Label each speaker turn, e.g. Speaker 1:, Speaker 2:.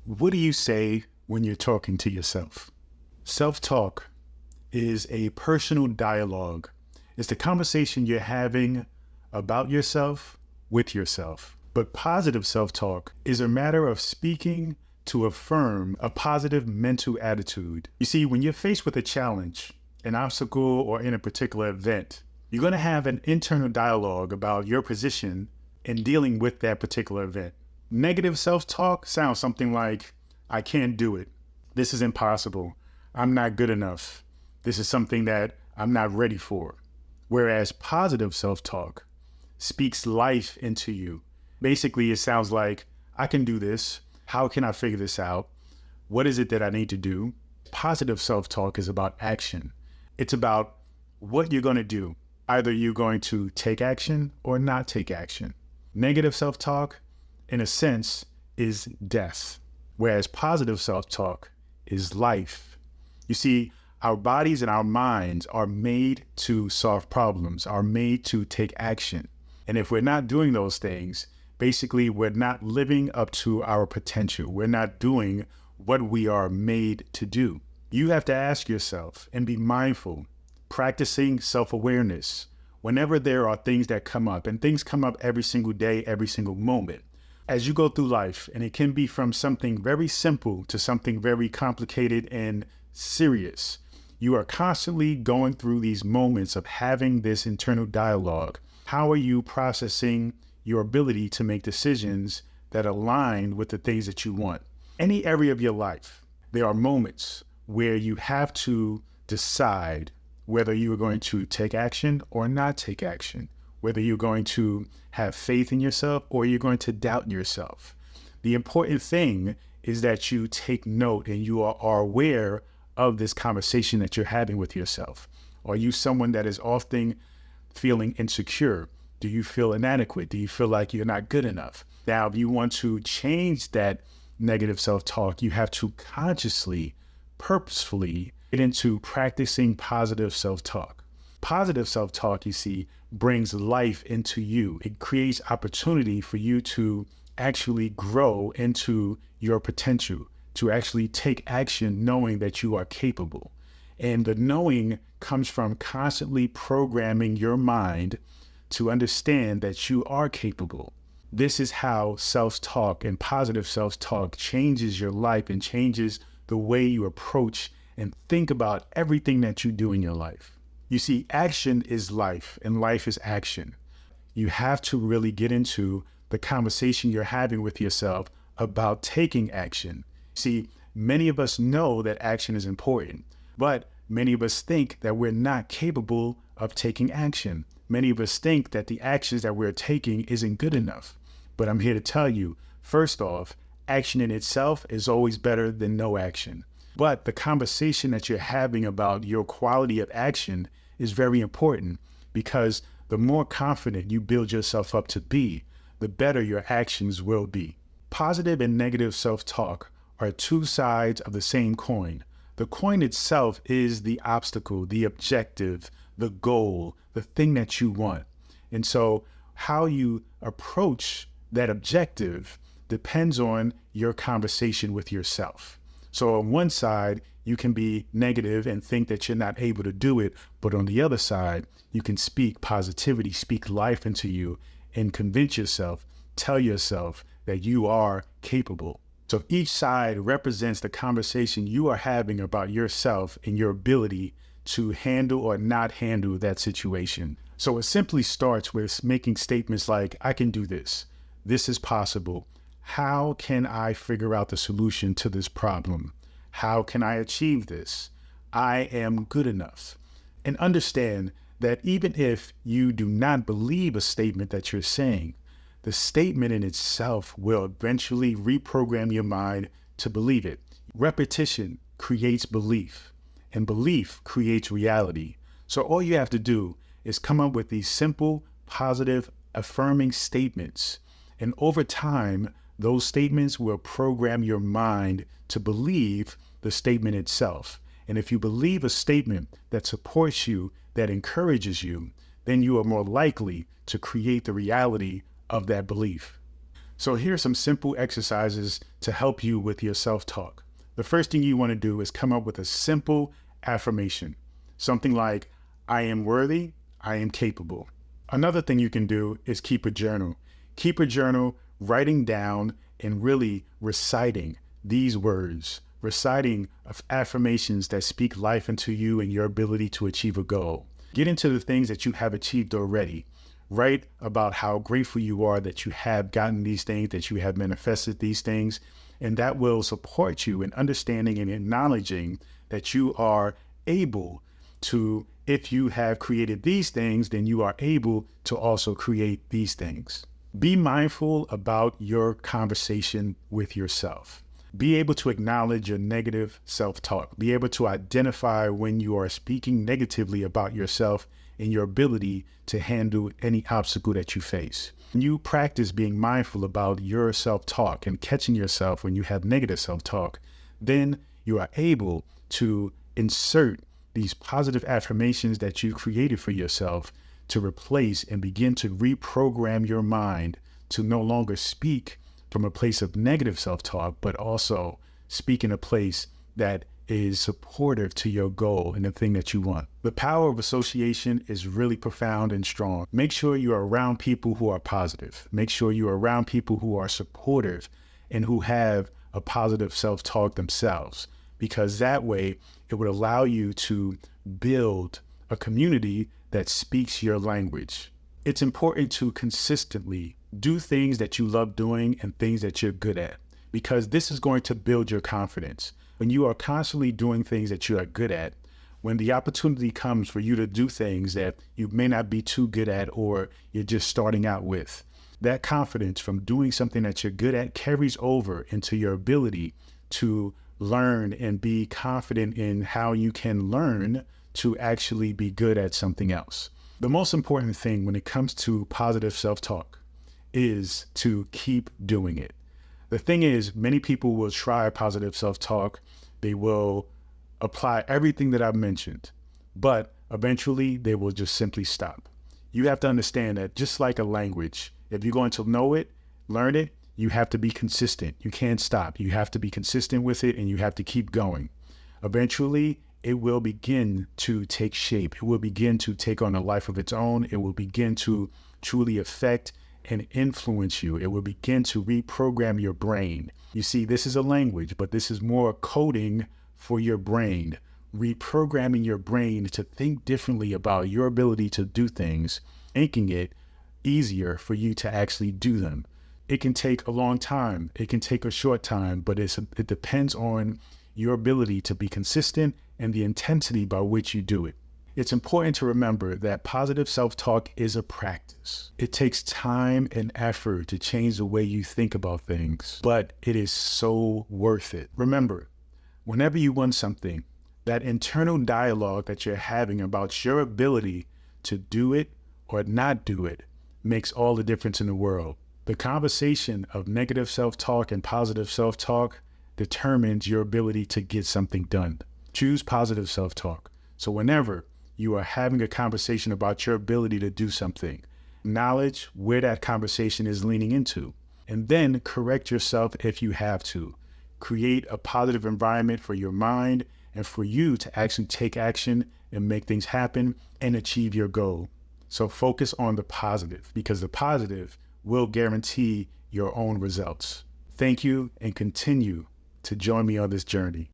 Speaker 1: What do you say when you're talking to yourself? Self-talk is a personal dialogue. It's the conversation you're having about yourself with yourself. But positive self-talk is a matter of speaking to affirm a positive mental attitude. You see, when you're faced with a challenge, an obstacle, or in a particular event, you're going to have an internal dialogue about your position in dealing with that particular event. Negative self-talk sounds something like, I can't do it. This is impossible. I'm not good enough. This is something that I'm not ready for. Whereas positive self-talk speaks life into you. Basically, it sounds like, I can do this. How can I figure this out? What is it that I need to do? Positive self-talk is about action. It's about what you're going to do. Either you're going to take action or not take action. Negative self-talk, in a sense, is death, whereas positive self-talk is life. You see, our bodies and our minds are made to solve problems, are made to take action. And if we're not doing those things, basically, we're not living up to our potential. We're not doing what we are made to do. You have to ask yourself and be mindful, practicing self-awareness. Whenever there are things that come up, and things come up every single day, every single moment, as you go through life, and it can be from something very simple to something very complicated and serious, you are constantly going through these moments of having this internal dialogue. How are you processing your ability to make decisions that align with the things that you want? Any area of your life, there are moments where you have to decide whether you are going to take action or not take action, whether you're going to have faith in yourself or you're going to doubt yourself. The important thing is that you take note and you are aware of this conversation that you're having with yourself. Are you someone that is often feeling insecure? Do you feel inadequate? Do you feel like you're not good enough? Now, if you want to change that negative self-talk, you have to consciously, purposefully get into practicing positive self-talk. Positive self-talk, you see, brings life into you. It creates opportunity for you to actually grow into your potential, to actually take action knowing that you are capable. And the knowing comes from constantly programming your mind to understand that you are capable. This is how self-talk and positive self-talk changes your life and changes the way you approach and think about everything that you do in your life. You see, action is life and life is action. You have to really get into the conversation you're having with yourself about taking action. See, many of us know that action is important, but many of us think that we're not capable of taking action. Many of us think that the actions that we're taking isn't good enough. But I'm here to tell you, first off, action in itself is always better than no action. But the conversation that you're having about your quality of action is very important, because the more confident you build yourself up to be, the better your actions will be. Positive and negative self-talk are two sides of the same coin. The coin itself is the obstacle, the objective, the goal, the thing that you want. And so how you approach that objective depends on your conversation with yourself. So on one side, you can be negative and think that you're not able to do it. But on the other side, you can speak positivity, speak life into you, and convince yourself, tell yourself that you are capable. So each side represents the conversation you are having about yourself and your ability to handle or not handle that situation. So it simply starts with making statements like, I can do this. This is possible. How can I figure out the solution to this problem? How can I achieve this? I am good enough. And understand that even if you do not believe a statement that you're saying, the statement in itself will eventually reprogram your mind to believe it. Repetition creates belief, and belief creates reality. So all you have to do is come up with these simple, positive, affirming statements. And over time, those statements will program your mind to believe the statement itself. And if you believe a statement that supports you, that encourages you, then you are more likely to create the reality of that belief. So here are some simple exercises to help you with your self-talk. The first thing you want to do is come up with a simple affirmation. Something like, I am worthy, I am capable. Another thing you can do is keep a journal. Keep a journal, writing down and really reciting these words, reciting affirmations that speak life into you and your ability to achieve a goal. Get into the things that you have achieved already. Write about how grateful you are that you have gotten these things, that you have manifested these things, and that will support you in understanding and acknowledging that you are able to, if you have created these things, then you are able to also create these things. Be mindful about your conversation with yourself. Be able to acknowledge your negative self-talk. Be able to identify when you are speaking negatively about yourself and your ability to handle any obstacle that you face. When you practice being mindful about your self-talk and catching yourself when you have negative self-talk, then you are able to insert these positive affirmations that you created for yourself to replace and begin to reprogram your mind to no longer speak from a place of negative self-talk, but also speak in a place that is supportive to your goal and the thing that you want. The power of association is really profound and strong. Make sure you are around people who are positive. Make sure you are around people who are supportive and who have a positive self-talk themselves, because that way it would allow you to build a community that speaks your language. It's important to consistently do things that you love doing and things that you're good at, because this is going to build your confidence. When you are constantly doing things that you are good at, when the opportunity comes for you to do things that you may not be too good at or you're just starting out with, that confidence from doing something that you're good at carries over into your ability to learn and be confident in how you can learn to actually be good at something else. The most important thing when it comes to positive self-talk is to keep doing it. The thing is, many people will try positive self-talk. They will apply everything that I've mentioned, but eventually they will just simply stop. You have to understand that just like a language, if you're going to know it, learn it, you have to be consistent. You can't stop. You have to be consistent with it and you have to keep going. Eventually, it will begin to take shape. It will begin to take on a life of its own. It will begin to truly affect and influence you. It will begin to reprogram your brain. You see, this is a language, but this is more coding for your brain, reprogramming your brain to think differently about your ability to do things, making it easier for you to actually do them. It can take a long time. It can take a short time, but it depends on your ability to be consistent and the intensity by which you do it. It's important to remember that positive self-talk is a practice. It takes time and effort to change the way you think about things, but it is so worth it. Remember, whenever you want something, that internal dialogue that you're having about your ability to do it or not do it makes all the difference in the world. The conversation of negative self-talk and positive self-talk determines your ability to get something done. Choose positive self-talk. So whenever you are having a conversation about your ability to do something, acknowledge where that conversation is leaning into, and then correct yourself if you have to. Create a positive environment for your mind and for you to actually take action and make things happen and achieve your goal. So focus on the positive, because the positive will guarantee your own results. Thank you, and continue to join me on this journey.